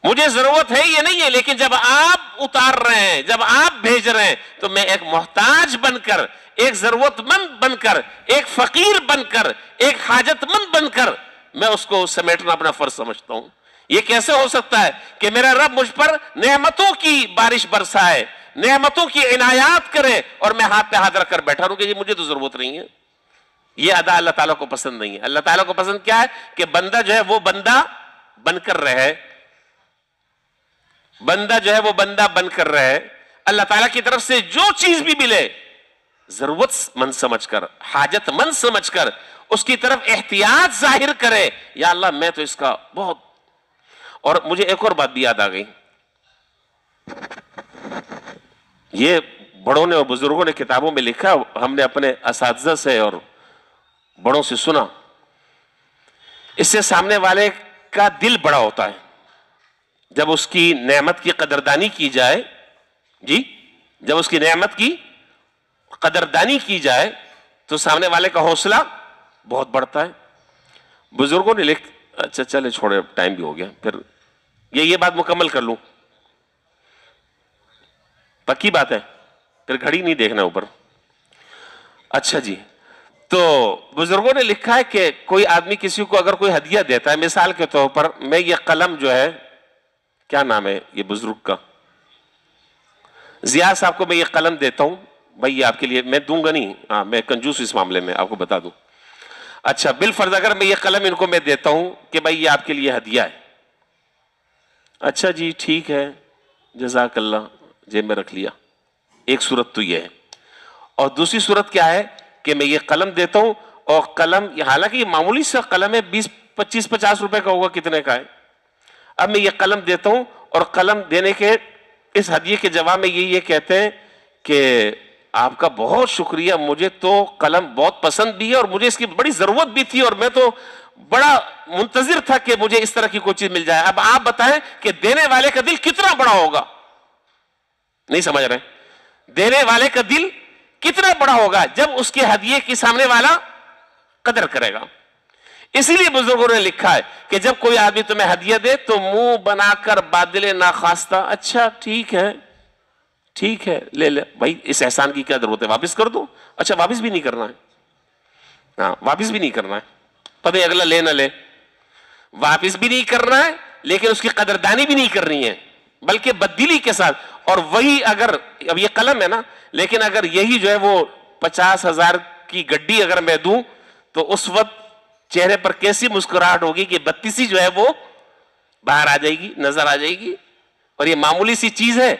مجھے ضرورت ہے یہ نہیں ہے, لیکن جب آپ اتار رہے ہیں, جب آپ بھیج رہے ہیں, تو میں ایک محتاج بن کر, ایک ضرورت مند بن کر, ایک فقیر بن کر, ایک حاجت مند بن کر میں اس کو سمیٹنا اپنا فرض سمجھتا ہوں. یہ کیسے ہو سکتا ہے کہ میرا رب مجھ پر نعمتوں کی بارش برسائے, نعمتوں کی عنایات کرے, اور میں ہاتھ پہ ہاتھ رکھ کر بیٹھا رہوں کہ مجھے تو ضرورت نہیں ہے. یہ ادا اللہ تعالیٰ کو پسند نہیں ہے. اللہ تعالیٰ کو پسند کیا ہے کہ بندہ جو ہے وہ بندہ بن کر رہے, بندہ جو ہے وہ بندہ بن کر رہے. اللہ تعالیٰ کی طرف سے جو چیز بھی ملے ضرورت مند سمجھ کر, حاجت مند سمجھ کر اس کی طرف احتیاط ظاہر کرے, یا اللہ میں تو اس کا بہت. اور مجھے ایک اور بات بھی یاد آ گئی, یہ بڑوں نے اور بزرگوں نے کتابوں میں لکھا, ہم نے اپنے اساتذہ سے اور بڑوں سے سنا, اس سے سامنے والے کا دل بڑا ہوتا ہے جب اس کی نعمت کی قدردانی کی جائے. جی, جب اس کی نعمت کی قدردانی کی جائے تو سامنے والے کا حوصلہ بہت بڑھتا ہے. بزرگوں نے اچھا چلے چھوڑے, ٹائم بھی ہو گیا, پھر یہ بات مکمل کر لوں, پکی بات ہے, پھر گھڑی نہیں دیکھنا اوپر. اچھا جی, تو بزرگوں نے لکھا ہے کہ کوئی آدمی کسی کو اگر کوئی ہدیہ دیتا ہے, مثال کے طور پر میں یہ قلم جو ہے, کیا نام ہے یہ بزرگ کا, ضیاء صاحب کو میں یہ قلم دیتا ہوں, بھائی یہ آپ کے لیے, میں دوں گا نہیں, ہاں میں کنجوس اس معاملے میں آپ کو بتا دوں. اچھا بالفرض اگر میں یہ قلم ان کو میں دیتا ہوں کہ بھائی یہ آپ کے لیے ہدیہ ہے, اچھا جی ٹھیک ہے جزاک اللہ, جیب میں رکھ لیا. ایک صورت تو یہ ہے. اور دوسری صورت کیا ہے کہ میں یہ قلم دیتا ہوں, اور قلم حالانکہ یہ معمولی سا قلم ہے, 20-25-50 روپے کا ہوگا, کتنے کا ہے. اب میں یہ قلم دیتا ہوں, اور قلم دینے کے اس ہدیے کے جواب میں یہ کہتے ہیں کہ آپ کا بہت شکریہ, مجھے تو قلم بہت پسند بھی ہے اور مجھے اس کی بڑی ضرورت بھی تھی, اور میں تو بڑا منتظر تھا کہ مجھے اس طرح کی کوئی چیز مل جائے. اب آپ بتائیں کہ دینے والے کا دل کتنا بڑا ہوگا, نہیں سمجھ رہے, دینے والے کا دل کتنا بڑا ہوگا جب اس کے ہدیے کی سامنے والا قدر کرے گا. اسی لیے بزرگوں نے لکھا ہے کہ جب کوئی آدمی تمہیں ہدیہ دے تو منہ بنا کر بادل ناخواستہ, اچھا ٹھیک ہے ٹھیک ہے لے لے بھائی, اس احسان کی کیا ضرورت ہے, واپس کر دو. اچھا واپس بھی نہیں کرنا ہے, ہاں واپس بھی نہیں کرنا ہے, پتہ اگلا لے نہ لے, واپس بھی نہیں کرنا ہے, لیکن اس کی قدردانی بھی نہیں کرنی ہے, بلکہ بددلی کے ساتھ. اور وہی اگر, اب یہ قلم ہے نا, لیکن اگر یہی جو ہے وہ 50,000 کی گڈی اگر میں دوں تو اس وقت چہرے پر کیسی مسکراہٹ ہوگی کہ 32 جو ہے وہ باہر آ جائے گی, نظر آ جائے گی. اور یہ معمولی سی چیز ہے,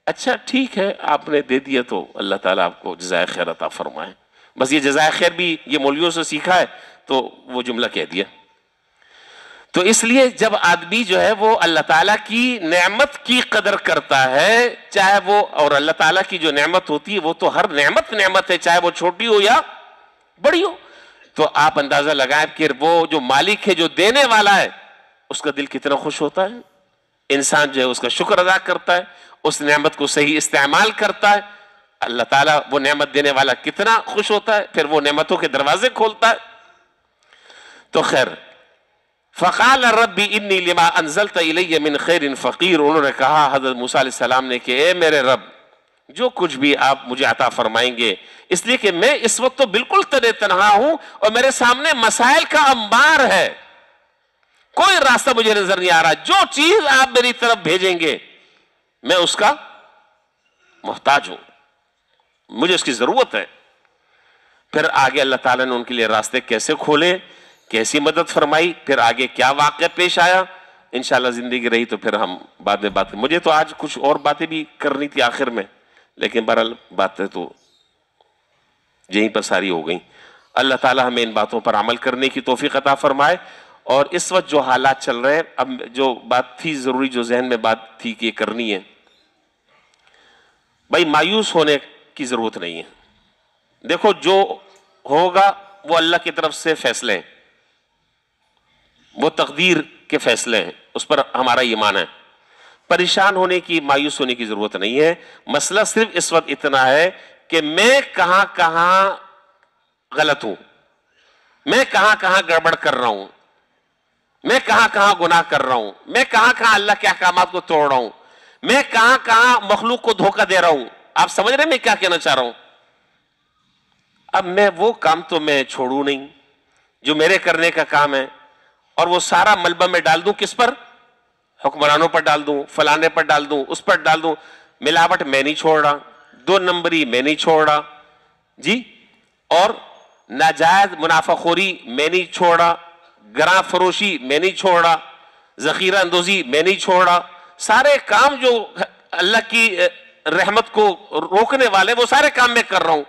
اچھا ٹھیک ہے آپ نے دے دیا تو اللہ تعالیٰ آپ کو جزائے خیر عطا فرمائے. بس یہ جزائے خیر بھی یہ مولویوں سے سیکھا ہے تو وہ جملہ کہہ دیا. تو اس لیے جب آدمی جو ہے وہ اللہ تعالیٰ کی نعمت کی قدر کرتا ہے, چاہے وہ, اور اللہ تعالیٰ کی جو نعمت ہوتی ہے وہ تو ہر نعمت ہے, چاہے وہ چھوٹی ہو یا بڑی ہو, تو آپ اندازہ لگائیں کہ وہ جو مالک ہے, جو دینے والا ہے, اس کا دل کتنا خوش ہوتا ہے. انسان جو ہے اس کا شکر ادا کرتا ہے, اس نعمت کو صحیح استعمال کرتا ہے, اللہ تعالیٰ وہ نعمت دینے والا کتنا خوش ہوتا ہے, پھر وہ نعمتوں کے دروازے کھولتا ہے. تو خیر فقال ربی انی لما انزلت الی من خیر فقیر، انہوں نے کہا حضرت موسیٰ علیہ السلام نے کہ اے میرے رب، جو کچھ بھی آپ مجھے عطا فرمائیں گے، اس لیے کہ میں اس وقت تو بالکل تنہا ہوں اور میرے سامنے مسائل کا انبار ہے، کوئی راستہ مجھے نظر نہیں آ رہا، جو چیز آپ میری طرف بھیجیں گے میں اس کا محتاج ہوں، مجھے اس کی ضرورت ہے۔ پھر آگے اللہ تعالیٰ نے ان کے لیے راستے کیسے کھولے، کیسی مدد فرمائی، پھر آگے کیا واقعہ پیش آیا، انشاءاللہ زندگی رہی تو پھر ہم بعد میں بات کریں۔ مجھے تو آج کچھ اور باتیں بھی کرنی تھی آخر میں، لیکن بہرحال باتیں تو یہیں پر ساری ہو گئیں۔ اللہ تعالیٰ ہمیں ان باتوں پر عمل کرنے کی توفیق عطا فرمائے۔ اور اس وقت جو حالات چل رہے ہیں، اب جو بات تھی ضروری، جو ذہن میں بات تھی کہ یہ کرنی ہے، بھائی مایوس ہونے کی ضرورت نہیں ہے۔ دیکھو جو ہوگا وہ اللہ کی طرف سے فیصلے ہیں، وہ تقدیر کے فیصلے ہیں، اس پر ہمارا ایمان ہے۔ پریشان ہونے کی، مایوس ہونے کی ضرورت نہیں ہے۔ مسئلہ صرف اس وقت اتنا ہے کہ میں کہاں کہاں غلط ہوں، میں کہاں کہاں گڑبڑ کر رہا ہوں، میں کہاں کہاں گناہ کر رہا ہوں، میں کہاں کہاں اللہ کے احکامات کو توڑ رہا ہوں، میں کہاں کہاں مخلوق کو دھوکہ دے رہا ہوں۔ آپ سمجھ رہے ہیں میں کیا کہنا چاہ رہا ہوں؟ اب میں وہ کام تو میں چھوڑوں نہیں جو میرے کرنے کا کام ہے، اور وہ سارا ملبہ میں ڈال دوں کس پر؟ حکمرانوں پر ڈال دوں، فلانے پر ڈال دوں، اس پر ڈال دوں۔ ملاوٹ میں نہیں چھوڑ رہا، دو نمبری میں نہیں چھوڑ رہا جی، اور ناجائز منافع خوری میں نہیں چھوڑ رہا، گراں فروشی میں نہیں چھوڑ رہا، ذخیرہ اندوزی میں نہیں چھوڑ رہا۔ سارے کام جو اللہ کی رحمت کو روکنے والے، وہ سارے کام میں کر رہا ہوں،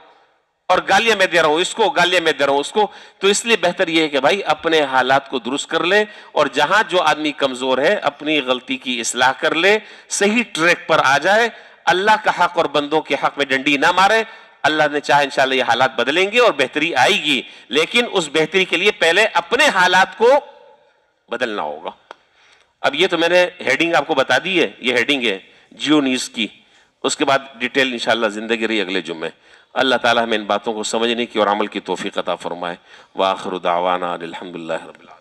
اور گالیاں میں دے رہا ہوں اس کو، گالیاں میں دے رہا ہوں اس کو۔ تو اس لیے بہتر یہ ہے کہ بھائی اپنے حالات کو درست کر لے، اور جہاں جو آدمی کمزور ہے اپنی غلطی کی اصلاح کر لے، صحیح ٹریک پر آ جائے، اللہ کا حق اور بندوں کے حق میں ڈنڈی نہ مارے۔ اللہ نے چاہا انشاءاللہ یہ حالات بدلیں گے اور بہتری آئے گی، لیکن اس بہتری کے لیے پہلے اپنے حالات کو بدلنا ہوگا۔ اب یہ تو میں نے ہیڈنگ آپ کو بتا دی ہے، یہ ہیڈنگ ہے جیو نیوز کی، اس کے بعد ڈیٹیل انشاءاللہ زندگی رہی اگلے جمعے۔ اللہ تعالیٰ ہمیں ان باتوں کو سمجھنے کی اور عمل کی توفیق عطا فرمائے۔ وآخر دعوانا الحمدللہ رب العالمین۔